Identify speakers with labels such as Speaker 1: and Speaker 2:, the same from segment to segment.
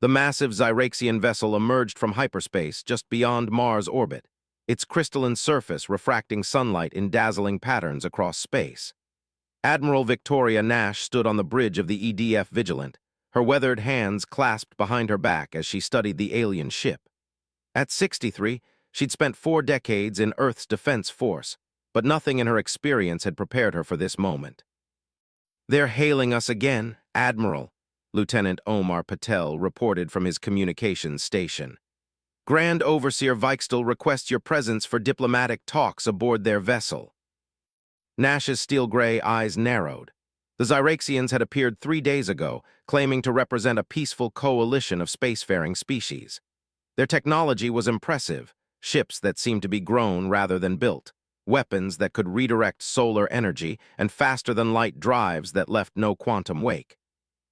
Speaker 1: The massive Zyraxian vessel emerged from hyperspace just beyond Mars' orbit, its crystalline surface refracting sunlight in dazzling patterns across space. Admiral Victoria Nash stood on the bridge of the EDF Vigilant, her weathered hands clasped behind her back as she studied the alien ship. At 63, she'd spent 4 decades in Earth's defense force, but nothing in her experience had prepared her for this moment. "They're hailing us again, Admiral," Lieutenant Omar Patel reported from his communications station. "Grand Overseer Weichsel requests your presence for diplomatic talks aboard their vessel." Nash's steel-gray eyes narrowed. The Zyraxians had appeared 3 days ago, claiming to represent a peaceful coalition of spacefaring species. Their technology was impressive, ships that seemed to be grown rather than built, weapons that could redirect solar energy, and faster-than-light drives that left no quantum wake.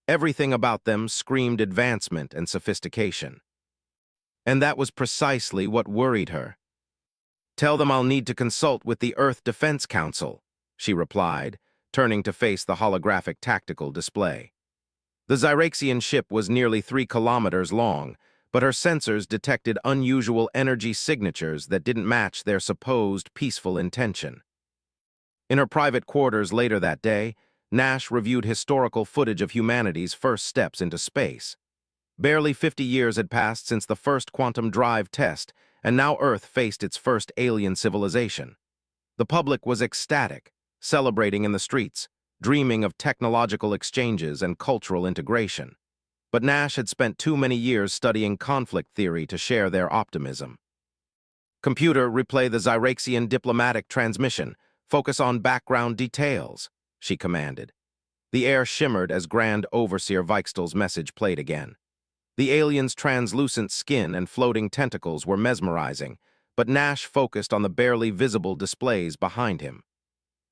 Speaker 1: Everything about them screamed advancement and sophistication. And that was precisely what worried her. "Tell them I'll need to consult with the Earth Defense Council," she replied, turning to face the holographic tactical display. The Zyraxian ship was nearly 3 kilometers long, but her sensors detected unusual energy signatures that didn't match their supposed peaceful intention. In her private quarters later that day, Nash reviewed historical footage of humanity's first steps into space. Barely 50 years had passed since the first quantum drive test, and now Earth faced its first alien civilization. The public was ecstatic, celebrating in the streets, dreaming of technological exchanges and cultural integration. But Nash had spent too many years studying conflict theory to share their optimism. "Computer, replay the Zyraxian diplomatic transmission. Focus on background details," she commanded. The air shimmered as Grand Overseer Weichsel's message played again. The alien's translucent skin and floating tentacles were mesmerizing, but Nash focused on the barely visible displays behind him.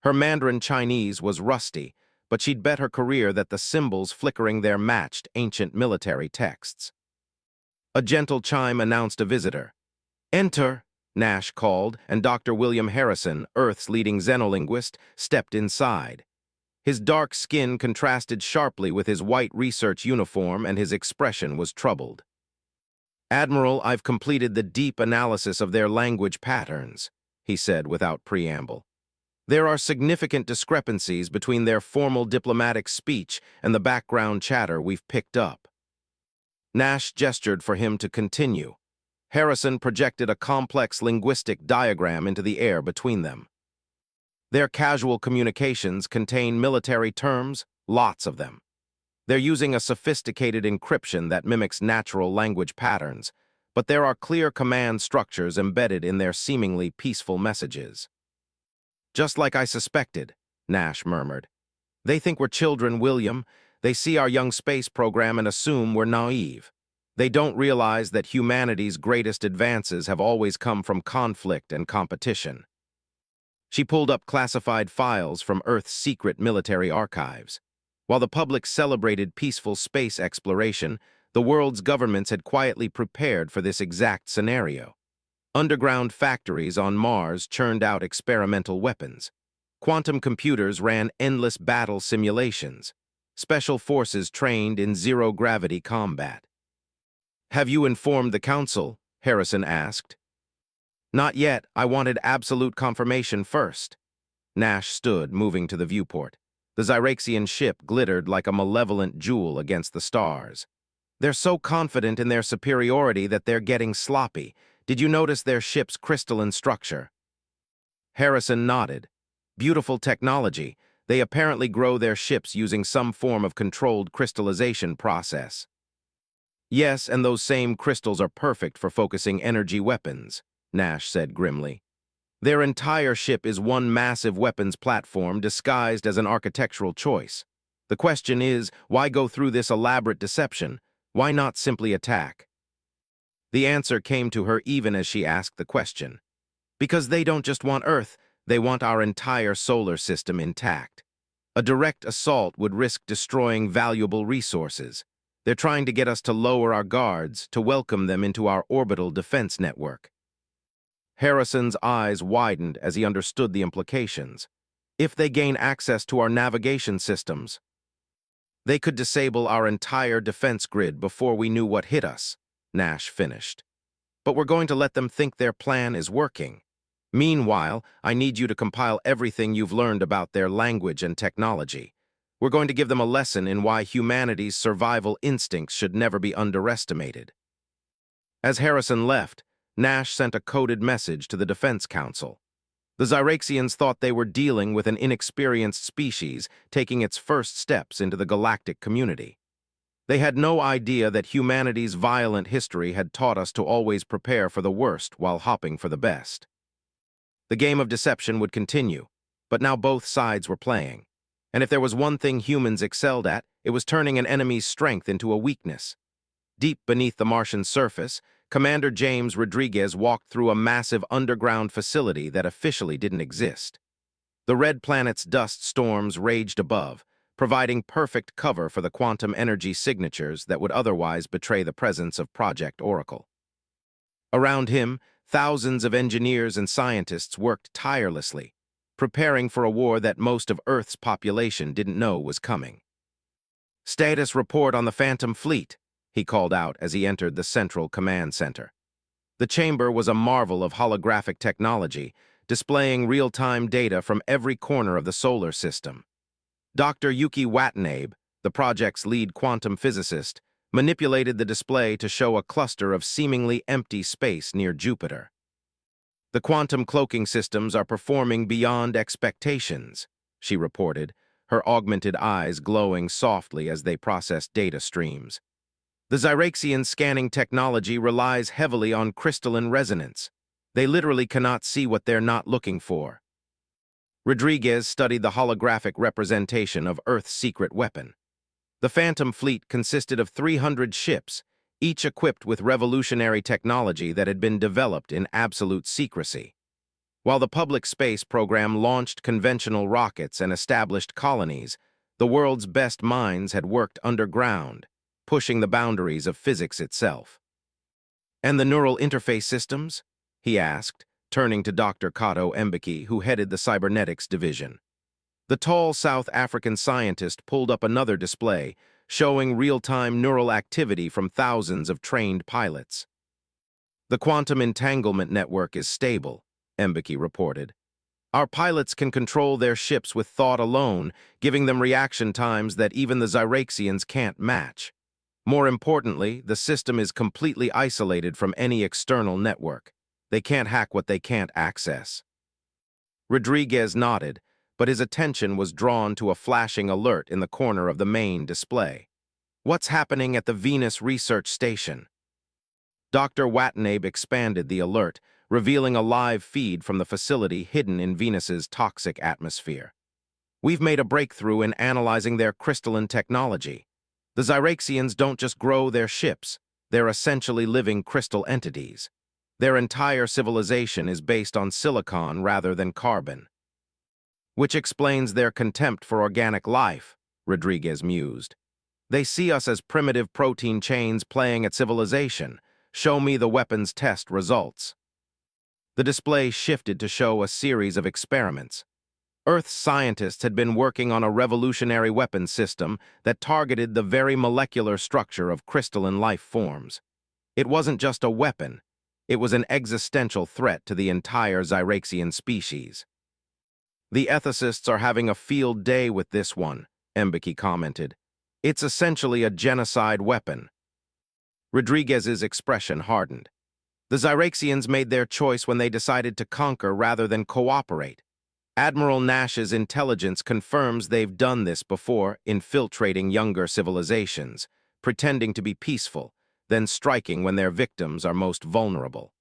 Speaker 1: Her Mandarin Chinese was rusty, but she'd bet her career that the symbols flickering there matched ancient military texts. A gentle chime announced a visitor. "Enter," Nash called, and Dr. William Harrison, Earth's leading xenolinguist, stepped inside. His dark skin contrasted sharply with his white research uniform, and his expression was troubled. "Admiral, I've completed the deep analysis of their language patterns," he said without preamble. "There are significant discrepancies between their formal diplomatic speech and the background chatter we've picked up." Nash gestured for him to continue. Harrison projected a complex linguistic diagram into the air between them. "Their casual communications contain military terms, lots of them. They're using a sophisticated encryption that mimics natural language patterns, but there are clear command structures embedded in their seemingly peaceful messages." "Just like I suspected," Nash murmured. "They think we're children, William. They see our young space program and assume we're naive. They don't realize that humanity's greatest advances have always come from conflict and competition." She pulled up classified files from Earth's secret military archives. While the public celebrated peaceful space exploration, the world's governments had quietly prepared for this exact scenario. Underground factories on Mars churned out experimental weapons. Quantum computers ran endless battle simulations. Special forces trained in zero-gravity combat. "Have you informed the Council?" Harrison asked. "Not yet. I wanted absolute confirmation first." Nash stood, moving to the viewport. The Zyraxian ship glittered like a malevolent jewel against the stars. "They're so confident in their superiority that they're getting sloppy. Did you notice their ship's crystalline structure?" Harrison nodded. "Beautiful technology. They apparently grow their ships using some form of controlled crystallization process." "Yes, and those same crystals are perfect for focusing energy weapons," Nash said grimly. "Their entire ship is one massive weapons platform disguised as an architectural choice. The question is, why go through this elaborate deception? Why not simply attack?" The answer came to her even as she asked the question. "Because they don't just want Earth, they want our entire solar system intact. A direct assault would risk destroying valuable resources. They're trying to get us to lower our guards, to welcome them into our orbital defense network." Harrison's eyes widened as he understood the implications. "If they gain access to our navigation systems?" They could disable our entire defense grid before we knew what hit us, Nash finished. But we're going to let them think their plan is working. Meanwhile, I need you to compile everything you've learned about their language and technology. We're going to give them a lesson in why humanity's survival instincts should never be underestimated. As Harrison left, Nash sent a coded message to the Defense Council. The Zyraxians thought they were dealing with an inexperienced species taking its first steps into the galactic community. They had no idea that humanity's violent history had taught us to always prepare for the worst while hoping for the best. The game of deception would continue, but now both sides were playing. And if there was one thing humans excelled at, it was turning an enemy's strength into a weakness. Deep beneath the Martian surface, Commander James Rodriguez walked through a massive underground facility that officially didn't exist. The red planet's dust storms raged above, providing perfect cover for the quantum energy signatures that would otherwise betray the presence of Project Oracle. Around him, thousands of engineers and scientists worked tirelessly, preparing for a war that most of Earth's population didn't know was coming. "Status report on the Phantom Fleet," he called out as he entered the Central Command Center. The chamber was a marvel of holographic technology, displaying real-time data from every corner of the solar system. Dr. Yuki Watanabe, the project's lead quantum physicist, manipulated the display to show a cluster of seemingly empty space near Jupiter. "The quantum cloaking systems are performing beyond expectations," she reported, her augmented eyes glowing softly as they processed data streams. "The Zyraxian scanning technology relies heavily on crystalline resonance. They literally cannot see what they're not looking for." Rodriguez studied the holographic representation of Earth's secret weapon. The Phantom Fleet consisted of 300 ships, each equipped with revolutionary technology that had been developed in absolute secrecy. While the public space program launched conventional rockets and established colonies, the world's best minds had worked underground, pushing the boundaries of physics itself. "And the neural interface systems?" he asked, turning to Dr. Kato Mbeki, who headed the cybernetics division. The tall South African scientist pulled up another display, showing real-time neural activity from thousands of trained pilots. "The quantum entanglement network is stable," Mbeki reported. "Our pilots can control their ships with thought alone, giving them reaction times that even the Zyraxians can't match. More importantly, the system is completely isolated from any external network. They can't hack what they can't access." Rodriguez nodded, but his attention was drawn to a flashing alert in the corner of the main display. "What's happening at the Venus Research Station?" Dr. Watanabe expanded the alert, revealing a live feed from the facility hidden in Venus's toxic atmosphere. "We've made a breakthrough in analyzing their crystalline technology. The Zyraxians don't just grow their ships, they're essentially living crystal entities. Their entire civilization is based on silicon rather than carbon." "Which explains their contempt for organic life," Rodriguez mused. "They see us as primitive protein chains playing at civilization. Show me the weapons test results." The display shifted to show a series of experiments. Earth's scientists had been working on a revolutionary weapons system that targeted the very molecular structure of crystalline life forms. It wasn't just a weapon, it was an existential threat to the entire Zyraxian species. "The ethicists are having a field day with this one," Mbeki commented. "It's essentially a genocide weapon." Rodriguez's expression hardened. The Zyraxians made their choice when they decided to conquer rather than cooperate. Admiral Nash's intelligence confirms they've done this before, infiltrating younger civilizations, pretending to be peaceful, then striking when their victims are most vulnerable.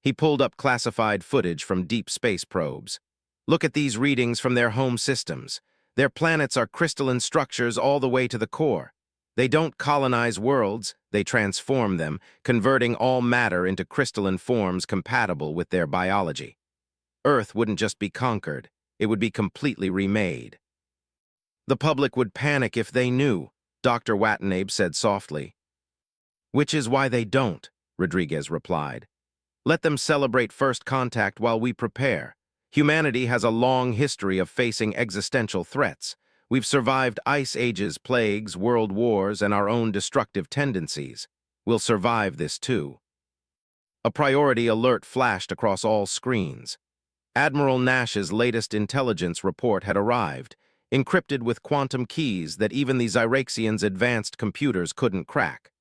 Speaker 1: He pulled up classified footage from deep space probes. "Look at these readings from their home systems. Their planets are crystalline structures all the way to the core. They don't colonize worlds, they transform them, converting all matter into crystalline forms compatible with their biology. Earth wouldn't just be conquered, it would be completely remade." "The public would panic if they knew," Dr. Watanabe said softly. "Which is why they don't," Rodriguez replied. "Let them celebrate first contact while we prepare. Humanity has a long history of facing existential threats. We've survived ice ages, plagues, world wars, and our own destructive tendencies. We'll survive this too. A priority alert flashed across all screens. Admiral Nash's latest intelligence report had arrived, encrypted with quantum keys that even the Zyraxians' advanced computers couldn't crack.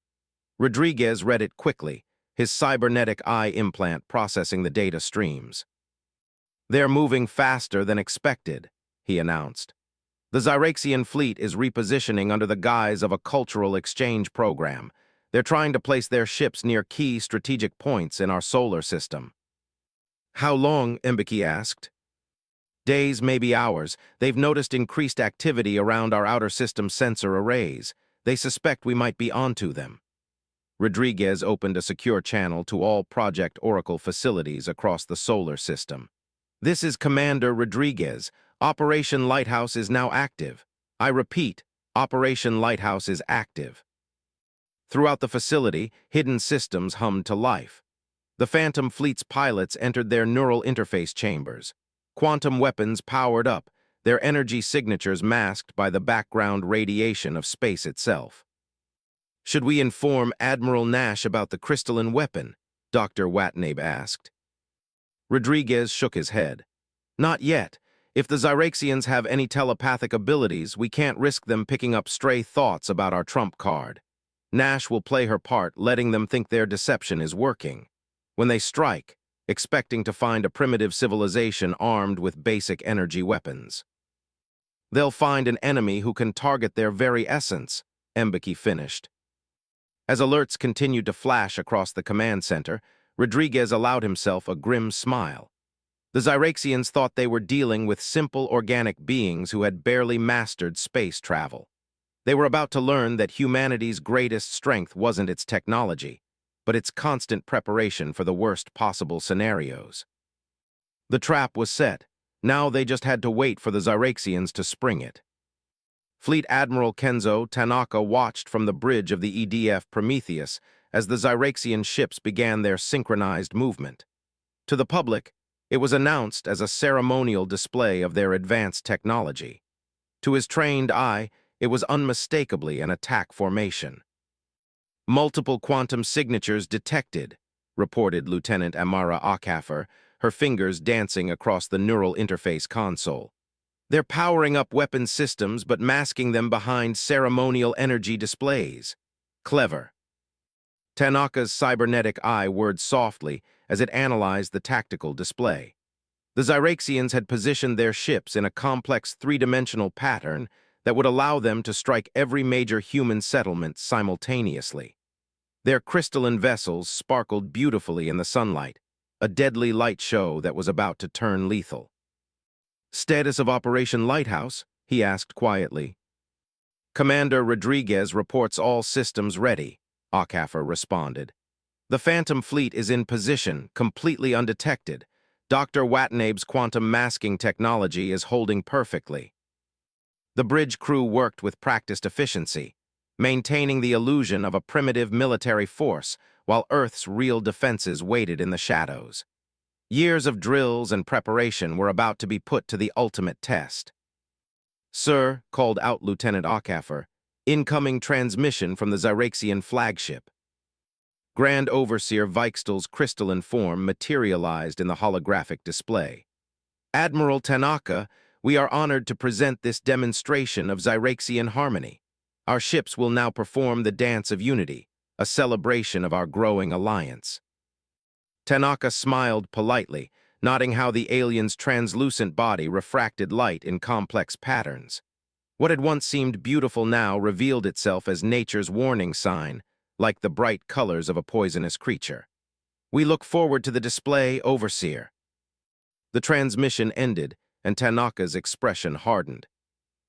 Speaker 1: Rodriguez read it quickly, his cybernetic eye implant processing the data streams. "They're moving faster than expected," he announced. "The Zyraxian fleet is repositioning under the guise of a cultural exchange program. They're trying to place their ships near key strategic points in our solar system." "How long?" Mbeki asked. "Days, maybe hours. They've noticed increased activity around our outer system sensor arrays. They suspect we might be onto them." Rodriguez opened a secure channel to all Project Oracle facilities across the solar system. "This is Commander Rodriguez. Operation Lighthouse is now active. I repeat, Operation Lighthouse is active." Throughout the facility, hidden systems hummed to life. The Phantom Fleet's pilots entered their neural interface chambers. Quantum weapons powered up, their energy signatures masked by the background radiation of space itself. "Should we inform Admiral Nash about the crystalline weapon?" Dr. Watnabe asked. Rodriguez shook his head. "Not yet. If the Zyraxians have any telepathic abilities, we can't risk them picking up stray thoughts about our trump card. Nash will play her part, letting them think their deception is working. When they strike, expecting to find a primitive civilization armed with basic energy weapons. They'll find an enemy who can target their very essence," Mbeki finished. As alerts continued to flash across the command center, Rodriguez allowed himself a grim smile. The Zyraxians thought they were dealing with simple organic beings who had barely mastered space travel. They were about to learn that humanity's greatest strength wasn't its technology, but its constant preparation for the worst possible scenarios. The trap was set. Now they just had to wait for the Zyraxians to spring it. Fleet Admiral Kenzo Tanaka watched from the bridge of the EDF Prometheus as the Zyraxian ships began their synchronized movement. To the public, it was announced as a ceremonial display of their advanced technology. To his trained eye, it was unmistakably an attack formation. "Multiple quantum signatures detected," reported Lieutenant Amara Akaffer, her fingers dancing across the neural interface console. "They're powering up weapon systems but masking them behind ceremonial energy displays. Clever." Tanaka's cybernetic eye whirred softly as it analyzed the tactical display. The Zyraxians had positioned their ships in a complex three-dimensional pattern that would allow them to strike every major human settlement simultaneously. Their crystalline vessels sparkled beautifully in the sunlight, a deadly light show that was about to turn lethal. "Status of Operation Lighthouse?" he asked quietly. "Commander Rodriguez reports all systems ready," Akaffer responded. "The Phantom Fleet is in position, completely undetected. Dr. Watnabe's quantum masking technology is holding perfectly." The bridge crew worked with practiced efficiency, maintaining the illusion of a primitive military force while Earth's real defenses waited in the shadows. Years of drills and preparation were about to be put to the ultimate test. "Sir," called out Lieutenant Akaffer, "incoming transmission from the Zyraxian flagship." Grand Overseer Vikestal's crystalline form materialized in the holographic display. "Admiral Tanaka, we are honored to present this demonstration of Zyraxian harmony. Our ships will now perform the Dance of Unity, a celebration of our growing alliance." Tanaka smiled politely, noting how the alien's translucent body refracted light in complex patterns. What had once seemed beautiful now revealed itself as nature's warning sign, like the bright colors of a poisonous creature. "We look forward to the display, Overseer." The transmission ended, and Tanaka's expression hardened.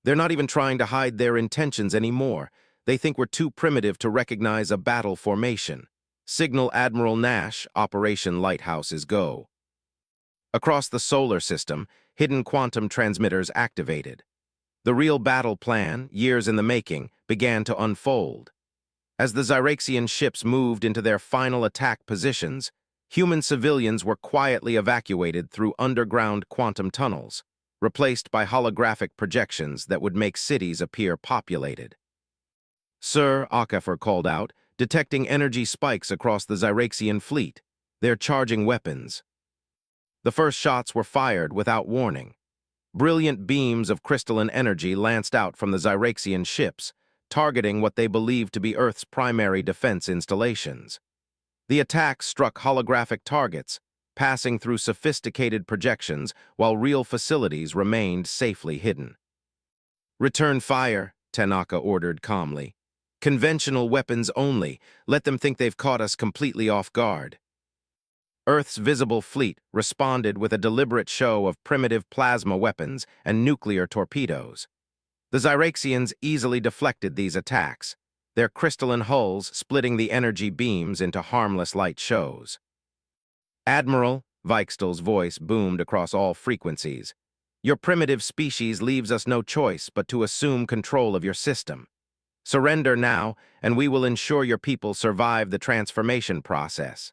Speaker 1: "They're not even trying to hide their intentions anymore. They think we're too primitive to recognize a battle formation. Signal Admiral Nash, Operation Lighthouse is go." Across the solar system, hidden quantum transmitters activated. The real battle plan, years in the making, began to unfold. As the Zyraxian ships moved into their final attack positions, human civilians were quietly evacuated through underground quantum tunnels, replaced by holographic projections that would make cities appear populated. "Sir," Akafor called out, detecting energy spikes across the Zyraxian fleet. "They're charging weapons." The first shots were fired without warning. Brilliant beams of crystalline energy lanced out from the Zyraxian ships, targeting what they believed to be Earth's primary defense installations. The attack struck holographic targets, passing through sophisticated projections while real facilities remained safely hidden. "Return fire," Tanaka ordered calmly. "Conventional weapons only. Let them think they've caught us completely off guard." Earth's visible fleet responded with a deliberate show of primitive plasma weapons and nuclear torpedoes. The Zyraxians easily deflected these attacks, their crystalline hulls splitting the energy beams into harmless light shows. "Admiral," Weichsel's voice boomed across all frequencies, "your primitive species leaves us no choice but to assume control of your system. Surrender now, and we will ensure your people survive the transformation process."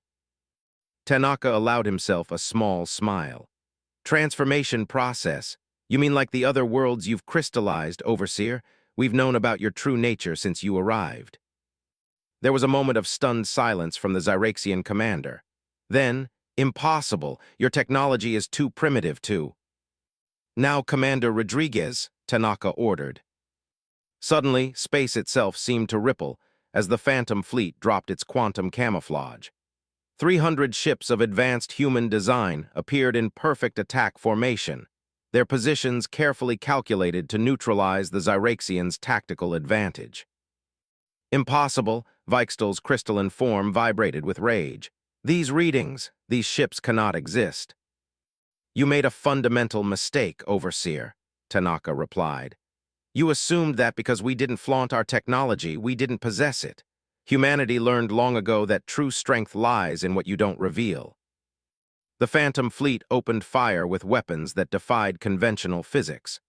Speaker 1: Tanaka allowed himself a small smile. "Transformation process? You mean like the other worlds you've crystallized, Overseer? We've known about your true nature since you arrived." There was a moment of stunned silence from the Zyraxian commander. Then, "Impossible. Your technology is too primitive to." "Now, Commander Rodriguez," Tanaka ordered. Suddenly, space itself seemed to ripple as the Phantom fleet dropped its quantum camouflage. 300 ships of advanced human design appeared in perfect attack formation, their positions carefully calculated to neutralize the Zyraxians' tactical advantage. "Impossible," Weichsel's crystalline form vibrated with rage. "These readings, these ships cannot exist." "You made a fundamental mistake, Overseer," Tanaka replied. "You assumed that because we didn't flaunt our technology, we didn't possess it. Humanity learned long ago that true strength lies in what you don't reveal." The Phantom fleet opened fire with weapons that defied conventional physics.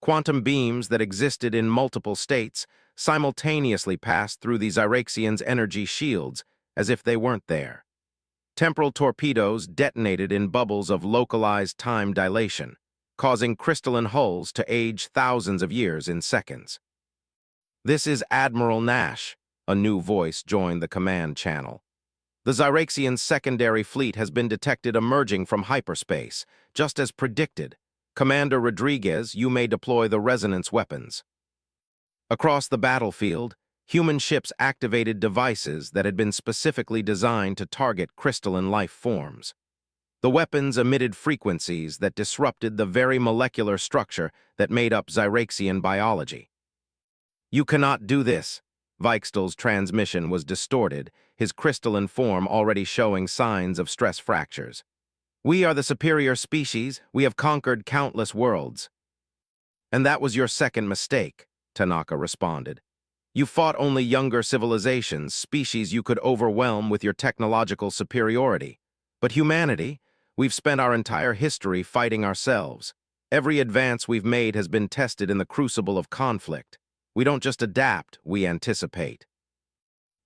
Speaker 1: Quantum beams that existed in multiple states simultaneously passed through the Zyraxians' energy shields as if they weren't there. Temporal torpedoes detonated in bubbles of localized time dilation, causing crystalline hulls to age thousands of years in seconds. "This is Admiral Nash," a new voice joined the command channel. "The Zyraxian secondary fleet has been detected emerging from hyperspace, just as predicted. Commander Rodriguez, you may deploy the resonance weapons." Across the battlefield, human ships activated devices that had been specifically designed to target crystalline life forms. The weapons emitted frequencies that disrupted the very molecular structure that made up Zyraxian biology. "You cannot do this." Weichsel's transmission was distorted, his crystalline form already showing signs of stress fractures. "We are the superior species. We have conquered countless worlds." "And that was your second mistake," Tanaka responded. "You fought only younger civilizations, species you could overwhelm with your technological superiority. But humanity, we've spent our entire history fighting ourselves. Every advance we've made has been tested in the crucible of conflict. We don't just adapt, we anticipate."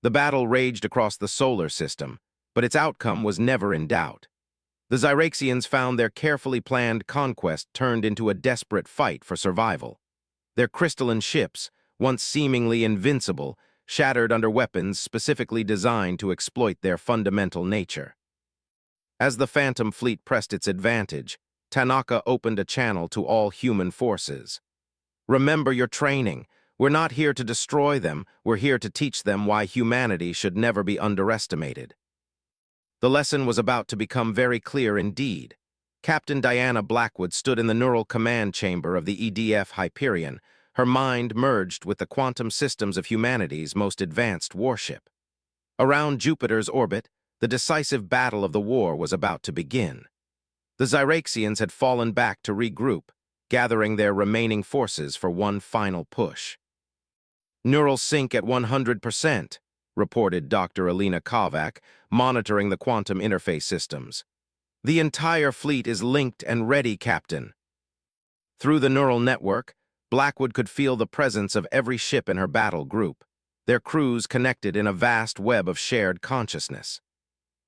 Speaker 1: The battle raged across the solar system, but its outcome was never in doubt. The Zyraxians found their carefully planned conquest turned into a desperate fight for survival. Their crystalline ships, once seemingly invincible, shattered under weapons specifically designed to exploit their fundamental nature. As the Phantom fleet pressed its advantage, Tanaka opened a channel to all human forces. "Remember your training. We're not here to destroy them, we're here to teach them why humanity should never be underestimated." The lesson was about to become very clear indeed. Captain Diana Blackwood stood in the neural command chamber of the EDF Hyperion, her mind merged with the quantum systems of humanity's most advanced warship. Around Jupiter's orbit, the decisive battle of the war was about to begin. The Zyraxians had fallen back to regroup, gathering their remaining forces for one final push. "Neural sync at 100%, reported Dr. Alina Kovac, monitoring the quantum interface systems. "The entire fleet is linked and ready, Captain." Through the neural network, Blackwood could feel the presence of every ship in her battle group, their crews connected in a vast web of shared consciousness.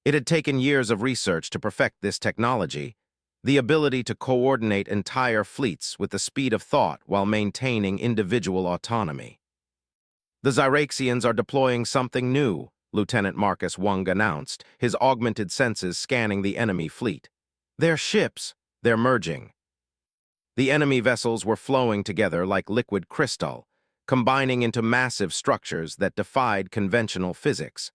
Speaker 1: It had taken years of research to perfect this technology, the ability to coordinate entire fleets with the speed of thought while maintaining individual autonomy. The Zyraxians are deploying something new, Lieutenant Marcus Wung announced, his augmented senses scanning the enemy fleet. Their ships, they're merging. The enemy vessels were flowing together like liquid crystal, combining into massive structures that defied conventional physics.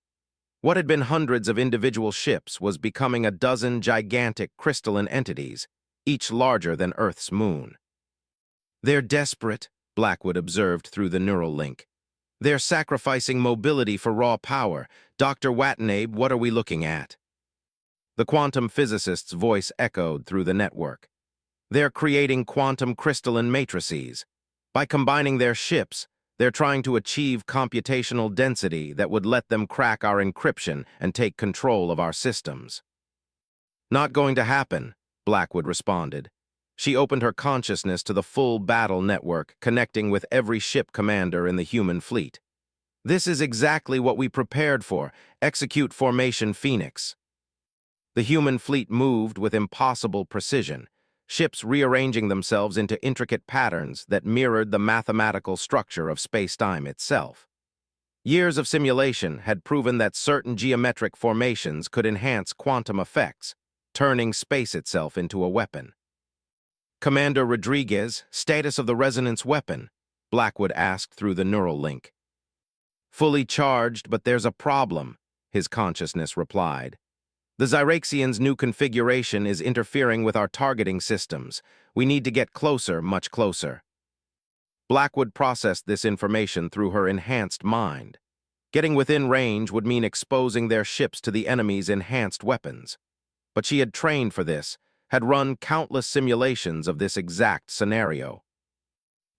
Speaker 1: What had been hundreds of individual ships was becoming a dozen gigantic crystalline entities, each larger than Earth's moon. They're desperate, Blackwood observed through the neural link. They're sacrificing mobility for raw power. Dr. Watanabe, what are we looking at? The quantum physicist's voice echoed through the network. They're creating quantum crystalline matrices. By combining their ships, they're trying to achieve computational density that would let them crack our encryption and take control of our systems. Not going to happen, Blackwood responded. She opened her consciousness to the full battle network, connecting with every ship commander in the human fleet. This is exactly what we prepared for. Execute Formation Phoenix. The human fleet moved with impossible precision, ships rearranging themselves into intricate patterns that mirrored the mathematical structure of space-time itself. Years of simulation had proven that certain geometric formations could enhance quantum effects, turning space itself into a weapon. Commander Rodriguez, status of the resonance weapon, Blackwood asked through the neural link. Fully charged, but there's a problem, his consciousness replied. The Zyraxians' new configuration is interfering with our targeting systems. We need to get closer, much closer. Blackwood processed this information through her enhanced mind. Getting within range would mean exposing their ships to the enemy's enhanced weapons. But she had trained for this, had run countless simulations of this exact scenario.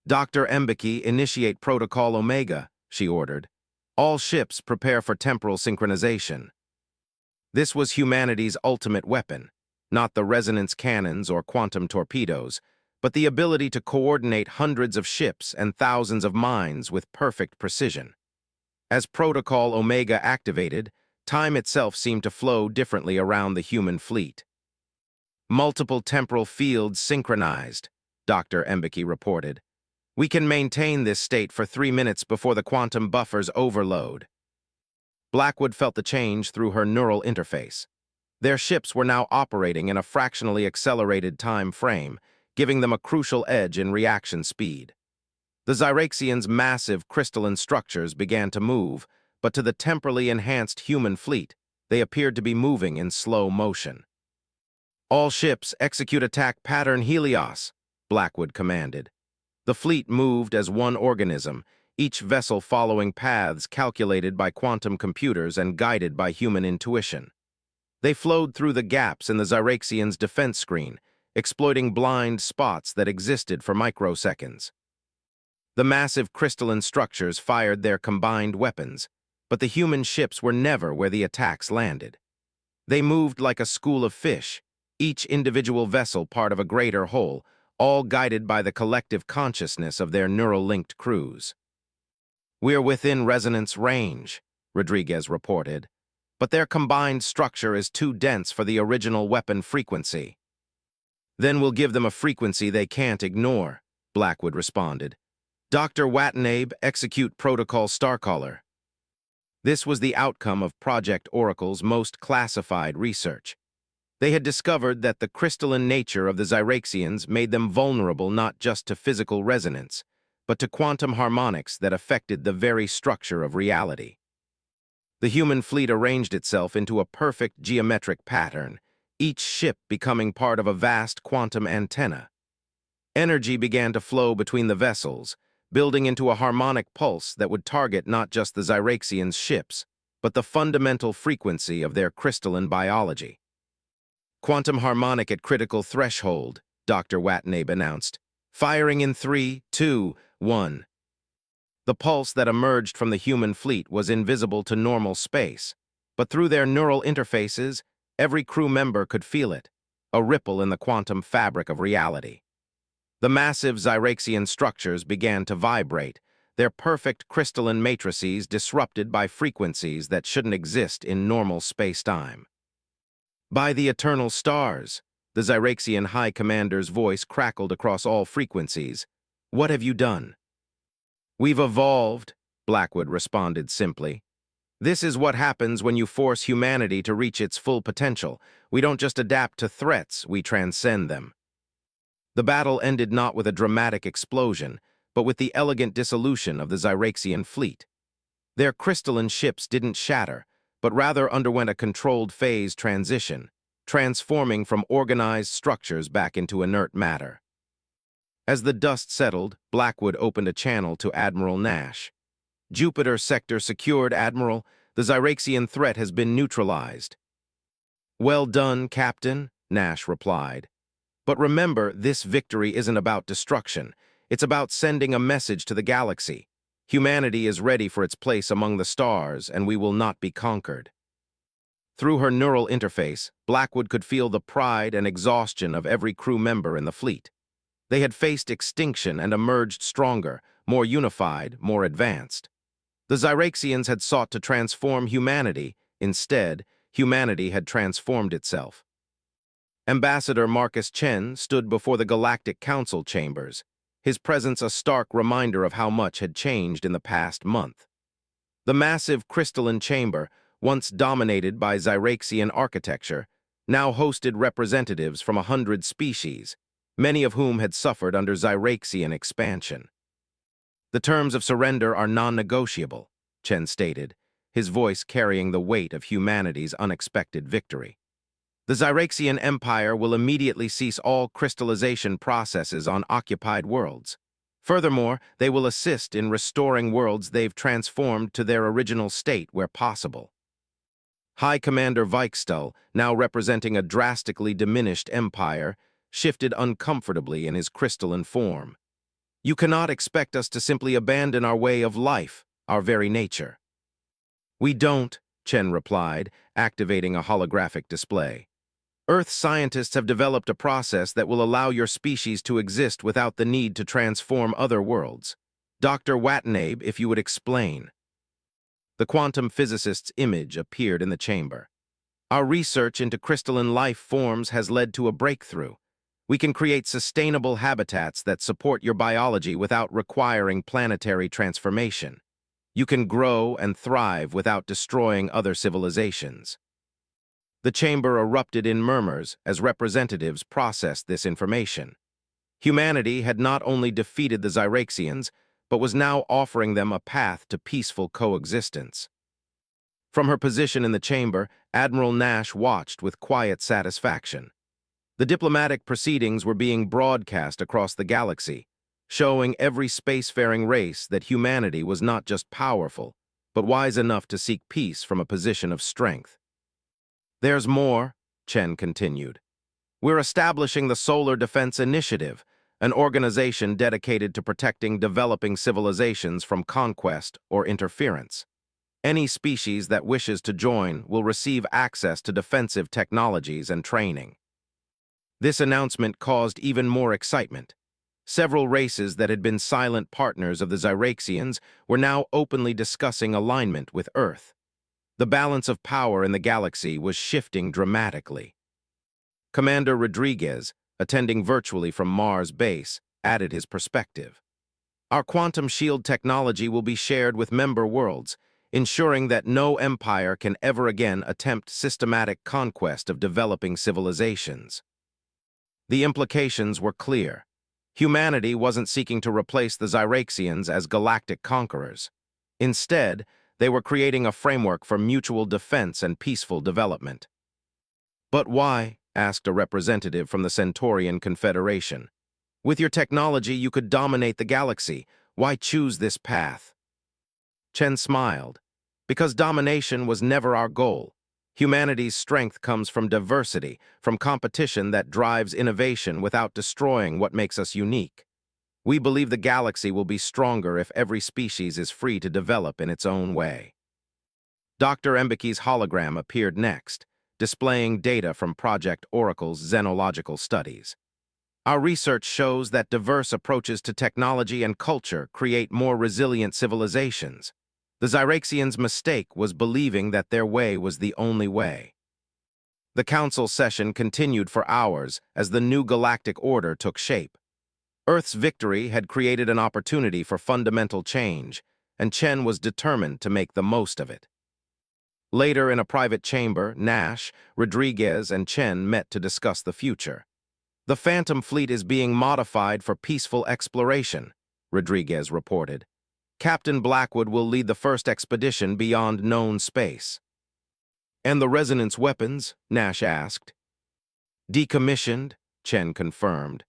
Speaker 1: Dr. Mbeki, initiate Protocol Omega, she ordered. All ships prepare for temporal synchronization. This was humanity's ultimate weapon, not the resonance cannons or quantum torpedoes, but the ability to coordinate hundreds of ships and thousands of minds with perfect precision. As Protocol Omega activated, time itself seemed to flow differently around the human fleet. Multiple temporal fields synchronized, Dr. Mbeki reported. We can maintain this state for 3 minutes before the quantum buffers overload. Blackwood felt the change through her neural interface. Their ships were now operating in a fractionally accelerated time frame, giving them a crucial edge in reaction speed. The Zyraxians' massive crystalline structures began to move, but to the temporally enhanced human fleet, they appeared to be moving in slow motion. All ships execute attack pattern Helios, Blackwood commanded. The fleet moved as one organism, each vessel following paths calculated by quantum computers and guided by human intuition. They flowed through the gaps in the Zyraxians' defense screen, exploiting blind spots that existed for microseconds. The massive crystalline structures fired their combined weapons, but the human ships were never where the attacks landed. They moved like a school of fish, each individual vessel part of a greater whole, all guided by the collective consciousness of their neural-linked crews. We're within resonance range, Rodriguez reported, but their combined structure is too dense for the original weapon frequency. Then we'll give them a frequency they can't ignore, Blackwood responded. Dr. Watanabe, execute Protocol Starcaller. This was the outcome of Project Oracle's most classified research. They had discovered that the crystalline nature of the Zyraxians made them vulnerable not just to physical resonance, but to quantum harmonics that affected the very structure of reality. The human fleet arranged itself into a perfect geometric pattern, each ship becoming part of a vast quantum antenna. Energy began to flow between the vessels, building into a harmonic pulse that would target not just the Zyraxians' ships, but the fundamental frequency of their crystalline biology. Quantum harmonic at critical threshold, Dr. Watanabe announced, firing in 3, 2, 1. The pulse that emerged from the human fleet was invisible to normal space, but through their neural interfaces, every crew member could feel it, a ripple in the quantum fabric of reality. The massive Zyraxian structures began to vibrate, their perfect crystalline matrices disrupted by frequencies that shouldn't exist in normal space-time. By the eternal stars, The Zyraxian High Commander's voice crackled across all frequencies. "What have you done?" "We've evolved," Blackwood responded simply. "This is what happens when you force humanity to reach its full potential. We don't just adapt to threats, we transcend them." The battle ended not with a dramatic explosion, but with the elegant dissolution of the Zyraxian fleet. Their crystalline ships didn't shatter, but rather underwent a controlled phase transition, transforming from organized structures back into inert matter. As the dust settled, Blackwood opened a channel to Admiral Nash. "Jupiter sector secured, Admiral. The Zyraxian threat has been neutralized." "Well done, Captain," Nash replied. "But remember, this victory isn't about destruction. It's about sending a message to the galaxy. Humanity is ready for its place among the stars, and we will not be conquered." Through her neural interface, Blackwood could feel the pride and exhaustion of every crew member in the fleet. They had faced extinction and emerged stronger, more unified, more advanced. The Zyraxians had sought to transform humanity. Instead, humanity had transformed itself. Ambassador Marcus Chen stood before the Galactic Council chambers, his presence a stark reminder of how much had changed in the past month. The massive crystalline chamber, once dominated by Zyraxian architecture, now hosted representatives from 100 species, many of whom had suffered under Zyraxian expansion. "The terms of surrender are non-negotiable," Chen stated, his voice carrying the weight of humanity's unexpected victory. "The Zyraxian Empire will immediately cease all crystallization processes on occupied worlds. Furthermore, they will assist in restoring worlds they've transformed to their original state where possible." High Commander Vikstull, now representing a drastically diminished empire, shifted uncomfortably in his crystalline form. "You cannot expect us to simply abandon our way of life, our very nature." "We don't," Chen replied, activating a holographic display. "Earth scientists have developed a process that will allow your species to exist without the need to transform other worlds. Dr. Watanabe, if you would explain." The quantum physicist's image appeared in the chamber. "Our research into crystalline life forms has led to a breakthrough. We can create sustainable habitats that support your biology without requiring planetary transformation. You can grow and thrive without destroying other civilizations." The chamber erupted in murmurs as representatives processed this information. Humanity had not only defeated the Zyraxians, but was now offering them a path to peaceful coexistence. From her position in the chamber, Admiral Nash watched with quiet satisfaction. The diplomatic proceedings were being broadcast across the galaxy, showing every spacefaring race that humanity was not just powerful, but wise enough to seek peace from a position of strength. "There's more," Chen continued. "We're establishing the Solar Defense Initiative, an organization dedicated to protecting developing civilizations from conquest or interference. Any species that wishes to join will receive access to defensive technologies and training." This announcement caused even more excitement. Several races that had been silent partners of the Zyraxians were now openly discussing alignment with Earth. The balance of power in the galaxy was shifting dramatically. Commander Rodriguez, attending virtually from Mars base, added his perspective. "Our quantum shield technology will be shared with member worlds, ensuring that no empire can ever again attempt systematic conquest of developing civilizations." The implications were clear. Humanity wasn't seeking to replace the Zyraxians as galactic conquerors. Instead, they were creating a framework for mutual defense and peaceful development. "But why?" asked a representative from the Centaurian Confederation. "With your technology, you could dominate the galaxy. Why choose this path?" Chen smiled. "Because domination was never our goal. Humanity's strength comes from diversity, from competition that drives innovation without destroying what makes us unique. We believe the galaxy will be stronger if every species is free to develop in its own way." Dr. Embeke's hologram appeared next, displaying data from Project Oracle's xenological studies. "Our research shows that diverse approaches to technology and culture create more resilient civilizations. The Zyraxians' mistake was believing that their way was the only way." The council session continued for hours as the new galactic order took shape. Earth's victory had created an opportunity for fundamental change, and Chen was determined to make the most of it. Later, in a private chamber, Nash, Rodriguez, and Chen met to discuss the future. "The Phantom Fleet is being modified for peaceful exploration," Rodriguez reported. "Captain Blackwood will lead the first expedition beyond known space." "And the resonance weapons?" Nash asked. "Decommissioned," Chen confirmed.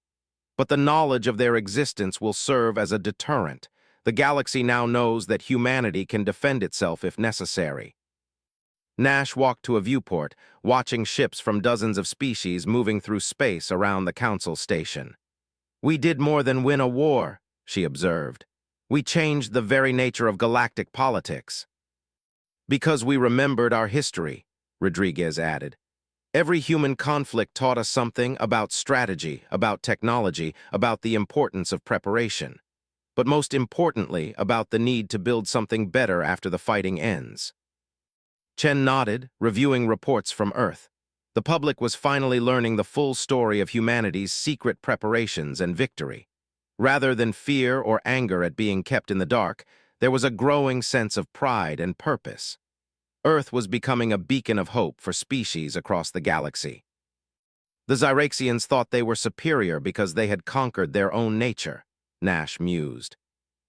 Speaker 1: "But the knowledge of their existence will serve as a deterrent. The galaxy now knows that humanity can defend itself if necessary." Nash walked to a viewport, watching ships from dozens of species moving through space around the council station. "We did more than win a war," she observed. "We changed the very nature of galactic politics." "Because we remembered our history," Rodriguez added. "Every human conflict taught us something about strategy, about technology, about the importance of preparation. But most importantly, about the need to build something better after the fighting ends." Chen nodded, reviewing reports from Earth. The public was finally learning the full story of humanity's secret preparations and victory. Rather than fear or anger at being kept in the dark, there was a growing sense of pride and purpose. Earth was becoming a beacon of hope for species across the galaxy. "The Zyraxians thought they were superior because they had conquered their own nature," Nash mused.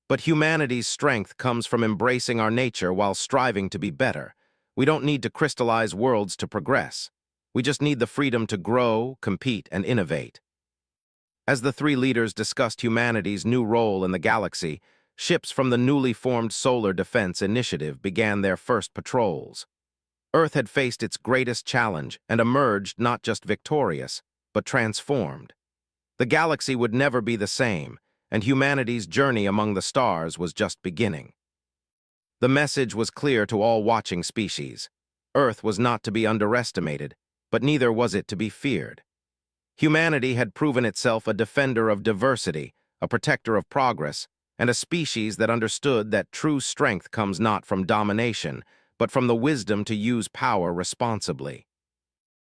Speaker 1: "But humanity's strength comes from embracing our nature while striving to be better. We don't need to crystallize worlds to progress. We just need the freedom to grow, compete, and innovate." As the three leaders discussed humanity's new role in the galaxy, ships from the newly formed Solar Defense Initiative began their first patrols. Earth had faced its greatest challenge and emerged not just victorious, but transformed. The galaxy would never be the same, and humanity's journey among the stars was just beginning. The message was clear to all watching species. Earth was not to be underestimated, but neither was it to be feared. Humanity had proven itself a defender of diversity, a protector of progress, and a species that understood that true strength comes not from domination, but from the wisdom to use power responsibly.